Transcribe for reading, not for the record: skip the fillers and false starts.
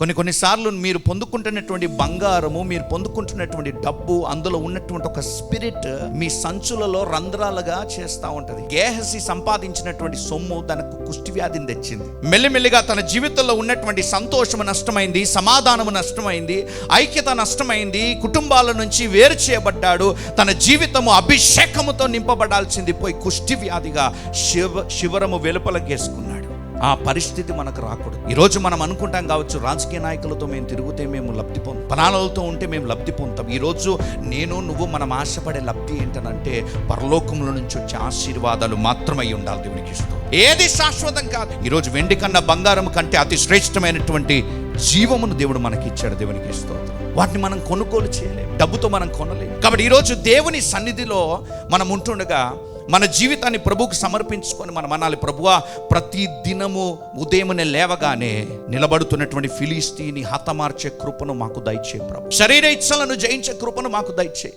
కొన్నిసార్లు మీరు పొందుకుంటున్నటువంటి బంగారము, మీరు పొందుకుంటున్నటువంటి డబ్బు, అందులో ఉన్నటువంటి ఒక స్పిరిట్ మీ సంచులలో రంధ్రాలుగా చేస్తూ ఉంటుంది. గేహసి సంపాదించినటువంటి సొమ్ము తనకు కుష్టి వ్యాధిని తెచ్చింది. మెల్లిమెల్లిగా తన జీవితంలో ఉన్నటువంటి సంతోషము నష్టమైంది, సమాధానము నష్టమైంది, ఐక్యత నష్టమైంది, కుటుంబాల నుంచి వేరు చేయబడ్డాడు. తన జీవితము అభిషేకముతో నింపబడాల్సింది పోయి కుష్టి వ్యాధిగా శివరము వెలుపలకేసుకున్నాడు. ఆ పరిస్థితి మనకు రాకూడదు. ఈరోజు మనం అనుకుంటాం కావచ్చు, రాజకీయ నాయకులతో మేము తిరిగితే మేము లబ్ధి పొందుతాం, పనాలతో ఉంటే మేము లబ్ధి పొందుతాం. ఈరోజు నువ్వు మనం ఆశపడే లబ్ధి ఏంటనంటే పరలోకంలో నుంచి వచ్చే ఆశీర్వాదాలు మాత్రమై ఉండాలి. దేవునికి ఇష్టం ఏది శాశ్వతం కాదు. ఈరోజు వెండి కన్నా బంగారం కంటే అతి శ్రేష్టమైనటువంటి జీవమును దేవుడు మనకి ఇచ్చాడు. దేవునికి ఇష్టం. వాటిని మనం కొనుగోలు చేయలేము, డబ్బుతో మనం కొనలేము. కాబట్టి ఈరోజు దేవుని సన్నిధిలో మనం ఉంటుండగా మన జీవితాన్ని ప్రభువుకు సమర్పించుకొని మనం అనాలి, ప్రభువా, ప్రతి దినము ఉదయమునే లేవగానే నిలబడుతున్నటువంటి ఫిలిస్తీని హతమార్చే కృపను మాకు దయచేయి ప్రభు. శరీర ఇచ్చలను జయించే కృపను మాకు దయచేయి.